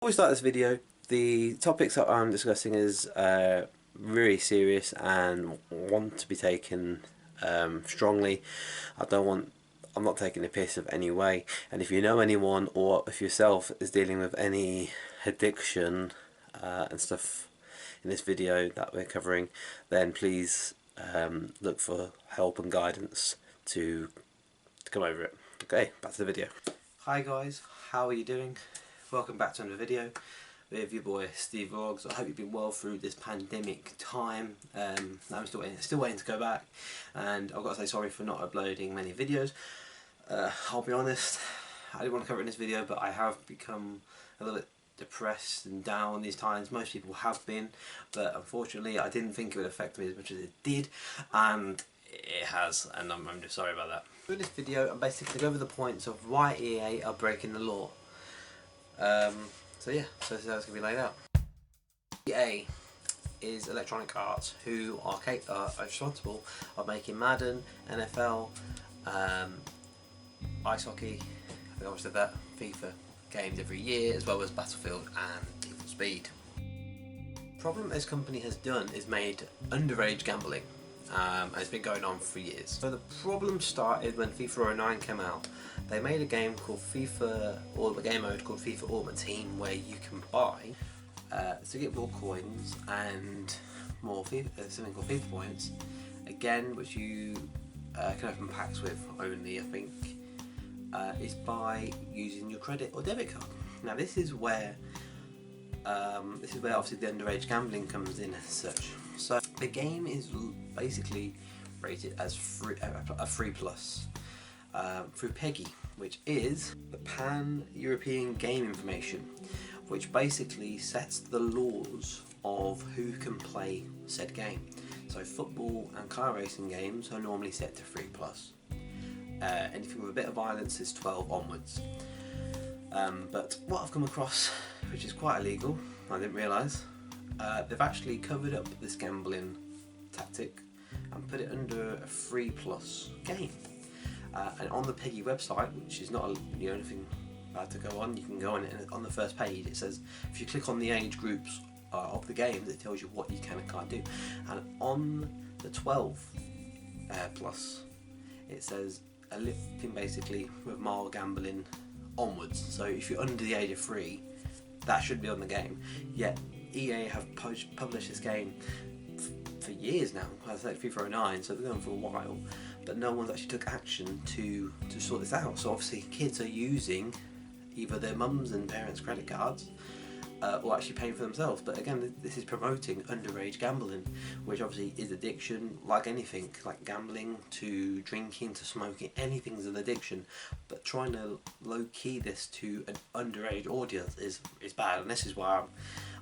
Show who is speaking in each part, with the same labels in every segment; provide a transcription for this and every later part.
Speaker 1: Before we start this video, the topics that I'm discussing is really serious and want to be taken strongly. I'm not taking the piss of any way, and if you know anyone or if yourself is dealing with any addiction and stuff in this video that we're covering, then please look for help and guidance to come over it. Okay, back to the video. Hi guys, how are you doing? Welcome back to another video with your boy Steve Vlogs. I hope you've been well through this pandemic time. I'm still waiting to go back, and I've got to say sorry for not uploading many videos. I'll be honest, I didn't want to cover it in this video, but I have become a little bit depressed and down these times. Most people have been, but unfortunately I didn't think it would affect me as much as it did, and it has, and I'm just sorry about that. In this video I'm basically going to go over the points of why EA are breaking the law. So this is how it's going to be laid out. EA is Electronic Arts, who are responsible of making Madden, NFL, ice hockey, I think I always said that, FIFA games every year, as well as Battlefield and Need for Speed. The problem this company has done is made underage gambling. And it's been going on for years. So the problem started when FIFA 09 came out. They made a game called a game mode called FIFA Ultimate Team, where you can buy to get more coins and more something called FIFA points. Again, which you can open packs with only, I think, is by using your credit or debit card. Now this is where obviously the underage gambling comes in as such. So the game is basically rated as a free plus through PEGI, which is the Pan-European Game Information, which basically sets the laws of who can play said game. So football and car racing games are normally set to free plus. Anything with a bit of violence is 12 onwards. But what I've come across, which is quite illegal, I didn't realise, they've actually covered up this gambling tactic and put it under a free plus game. And on the PEGI website, which is not the only thing to go on, you can go on it, and on the first page it says, if you click on the age groups of the games, it tells you what you can and can't do. And on the 12 plus, it says anything basically with mild gambling onwards. So if you're under the age of 3, that should be on the game. Yet EA have published this game for years now. I said FIFA 09, so they're going for a while, but no one's actually took action to sort this out. So obviously kids are using either their mums and parents' credit cards or actually paying for themselves. But again, this is promoting underage gambling, which obviously is addiction, like anything, like gambling to drinking to smoking. Anything's an addiction, but trying to low-key this to an underage audience is bad, and this is why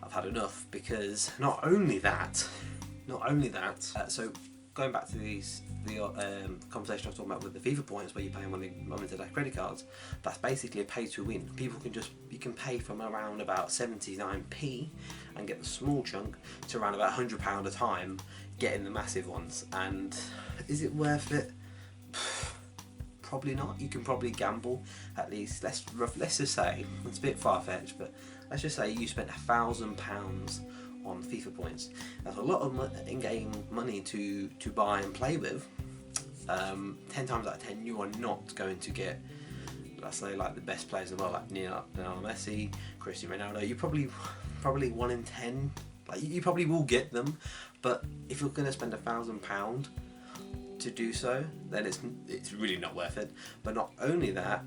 Speaker 1: I've had enough. Because not only that, so going back to the conversation I was talking about with the FIFA points, where you're paying on the mum and dad credit cards, that's basically a pay to win. You can pay from around about 79p and get the small chunk to around about £100 a time, getting the massive ones. And is it worth it? Probably not. You can probably gamble at least. Let's just say, it's a bit far-fetched, but let's just say you spent £1,000 on FIFA points. That's a lot of in-game money to buy and play with. 10 times out of 10 you are not going to get, let's say, like the best players in the world, like Lionel Messi, Cristiano Ronaldo. You probably 1 in 10, like you probably will get them, but if you're going to spend £1,000 to do so, then it's really not worth it. But not only that,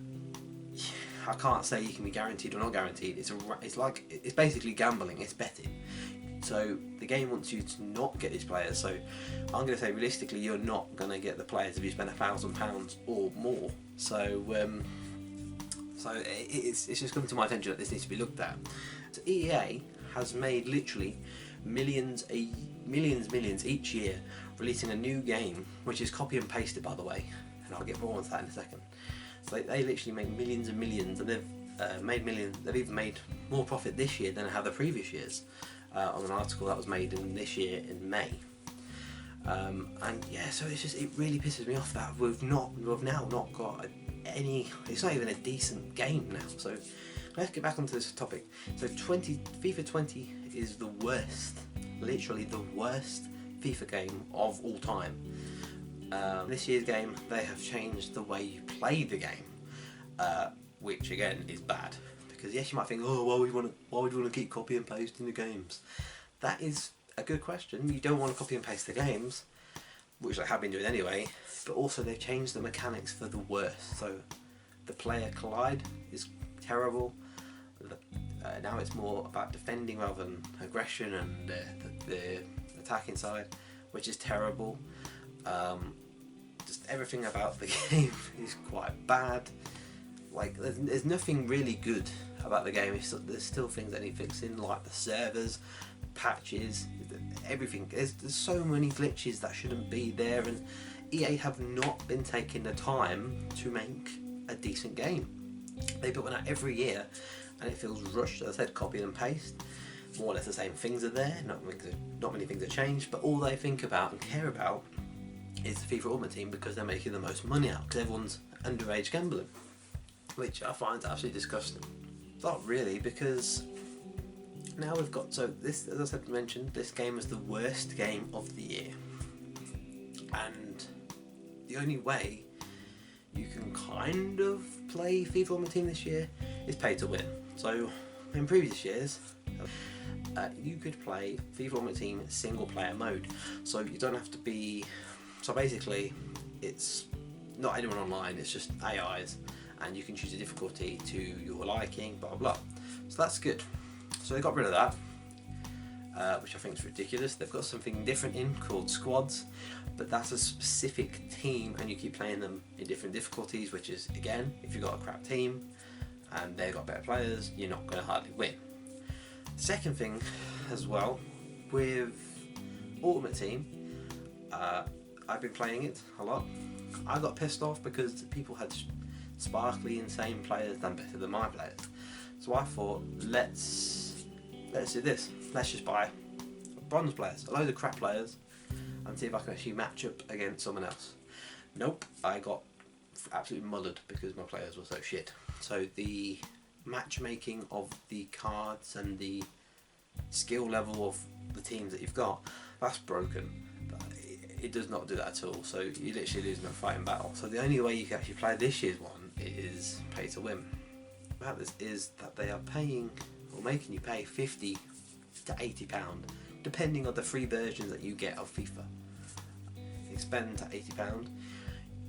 Speaker 1: I can't say you can be guaranteed or not guaranteed. It's basically gambling. It's betting. So the game wants you to not get these players. So I'm going to say realistically, you're not going to get the players if you spend £1,000 or more. So it's just come to my attention that this needs to be looked at. So EA has made literally millions each year, releasing a new game, which is copy and pasted, by the way, and I'll get more on that in a second. So they literally make millions and millions, and they've even made more profit this year than they have the previous years. On an article that was made in this year in May. And yeah, so it really pisses me off that we've now not got any, it's not even a decent game now. So let's get back onto this topic. So FIFA 20 is the worst, literally the worst FIFA game of all time. This year's game, they have changed the way you play the game, which again is bad. Because yes, you might think, oh, why would you want to keep copy and pasting the games? That is a good question. You don't want to copy and paste the games, which I have been doing anyway. But also they've changed the mechanics for the worst. So the player collide is terrible. Now it's more about defending rather than aggression and the attacking side, which is terrible. Just everything about the game is quite bad. Like there's nothing really good about the game. There's still things that need fixing, like the servers, patches, everything. There's so many glitches that shouldn't be there, and EA have not been taking the time to make a decent game. They put one out every year and it feels rushed. As I said, copy and paste. More or less the same things are there, not many things have changed, but all they think about and care about is the FIFA Ultimate Team, because they're making the most money out, because everyone's underage gambling, which I find absolutely disgusting. Not really, because now we've got, so this, as I mentioned, this game is the worst game of the year, and the only way you can kind of play FIFA Ultimate Team this year is pay to win. So in previous years, you could play FIFA Ultimate Team single player mode, so you don't have to be, so basically it's not anyone online, it's just AIs, and you can choose a difficulty to your liking, blah blah. So that's good. So they got rid of that, which I think is ridiculous. They've got something different in called squads, but that's a specific team and you keep playing them in different difficulties, which is, again, if you've got a crap team and they've got better players, you're not going to hardly win. Second thing as well, with Ultimate Team, I've been playing it a lot. I got pissed off because people had sparkly, insane players done better than my players. So I thought, let's do this. Let's just buy bronze players, a load of crap players, and see if I can actually match up against someone else. Nope, I got absolutely mullered because my players were so shit. So the matchmaking of the cards and the skill level of the teams that you've got, that's broken. It does not do that at all, so you literally lose in a fighting battle. So the only way you can actually play this year's one is pay to win. About this is that they are paying, or making you pay £50 to £80, depending on the free versions that you get of FIFA. If you spend £80,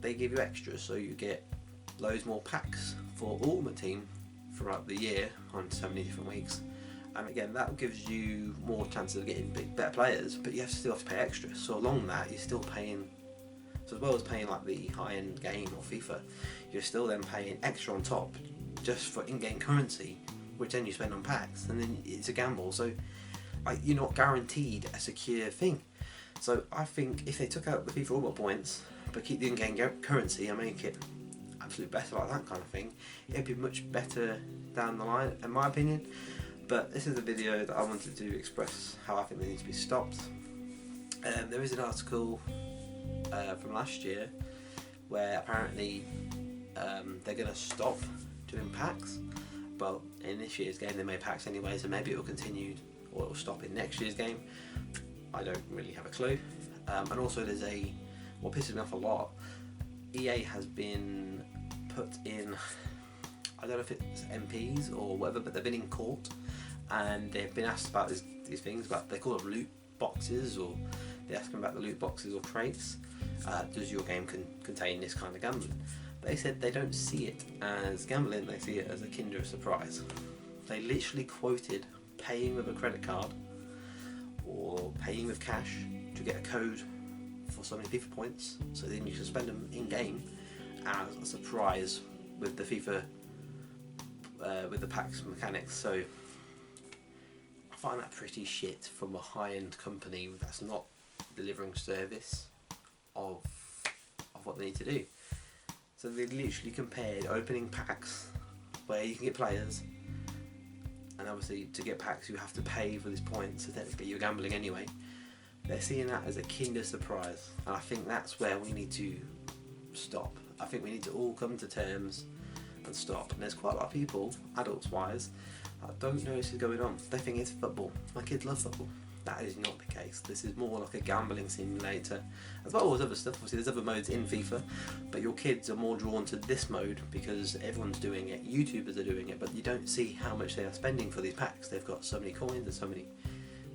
Speaker 1: they give you extras, so you get loads more packs for Ultimate Team throughout the year on so many different weeks. And again, that gives you more chances of getting better players, but you still have to pay extra. So along that, you're still paying, so as well as paying like the high-end game or FIFA, you're still then paying extra on top just for in-game currency, which then you spend on packs, and then it's a gamble. So like, you're not guaranteed a secure thing. So I think if they took out the FIFA Ultimate points, but keep the in-game currency and make it absolutely better like that kind of thing, it'd be much better down the line, in my opinion. But this is a video that I wanted to express how I think they need to be stopped. There is an article from last year where apparently they're going to stop doing packs. Well, in this year's game they made packs anyway, so maybe it will continue or it will stop in next year's game. I don't really have a clue. And also there's what pisses me off a lot, EA has been put in, I don't know if it's MPs or whatever, but they've been in court and they've been asked about these things, but they call them loot boxes, or they ask them about the loot boxes or crates. Does your game contain this kind of gambling? They said they don't see it as gambling, they see it as a Kinder Surprise. They literally quoted paying with a credit card or paying with cash to get a code for so many FIFA points, so then you can spend them in game as a surprise with the FIFA with the packs mechanics. So I find that pretty shit from a high-end company that's not delivering service of what they need to do. So they literally compared opening packs where you can get players, and obviously to get packs you have to pay for these points, so technically you're gambling anyway. They're seeing that as a Kinder Surprise, and I think that's where we need to stop. I think we need to all come to terms and stop. And there's quite a lot of people, adults wise, that don't know this is going on. They think it's football. My kids love football. That is not the case. This is more like a gambling simulator, as well as other stuff. Obviously there's other modes in FIFA, but your kids are more drawn to this mode because everyone's doing it, YouTubers are doing it, but you don't see how much they are spending for these packs. They've got so many coins and so many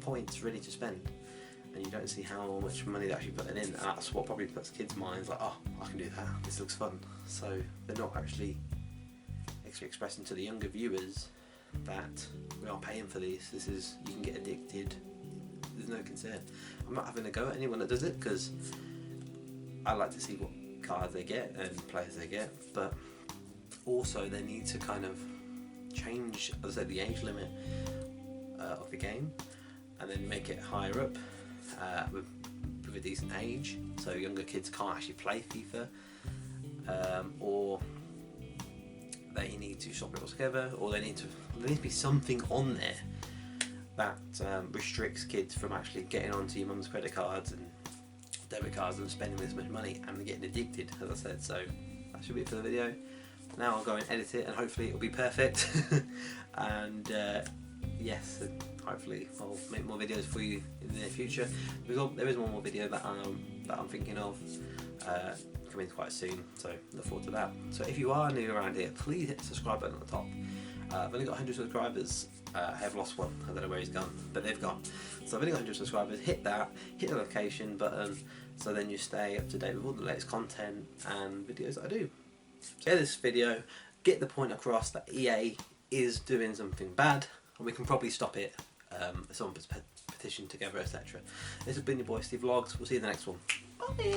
Speaker 1: points ready to spend, and you don't see how much money they're actually putting in, and that's what probably puts kids' minds like, oh, I can do that, this looks fun. So they're not actually expressing to the younger viewers that we are paying for these. This is, you can get addicted. There's no concern. I'm not having a go at anyone that does it because I like to see what cards they get and players they get, but also they need to kind of change, as I said, the age limit of the game, and then make it higher up with a decent age, so younger kids can't actually play FIFA, or they need to stop it altogether, or there needs to be something on there that restricts kids from actually getting onto your mum's credit cards and debit cards and spending this much money and getting addicted, as I said. So that should be it for the video. Now I'll go and edit it and hopefully it'll be perfect. And yes, and hopefully I'll make more videos for you in the near future. There is one more video that I'm thinking of coming quite soon, so look forward to that. So if you are new around here, please hit the subscribe button at the top. I've only got 100 subscribers. I have lost one, I don't know where he's gone, but they've gone. So I've only got 100 subscribers. Hit that, hit the notification button, so then you stay up to date with all the latest content and videos that I do. So in this video, get the point across that EA is doing something bad, and we can probably stop it. Someone puts a petition together, etc. This has been your boy Steve Vlogs. We'll see you in the next one. Bye.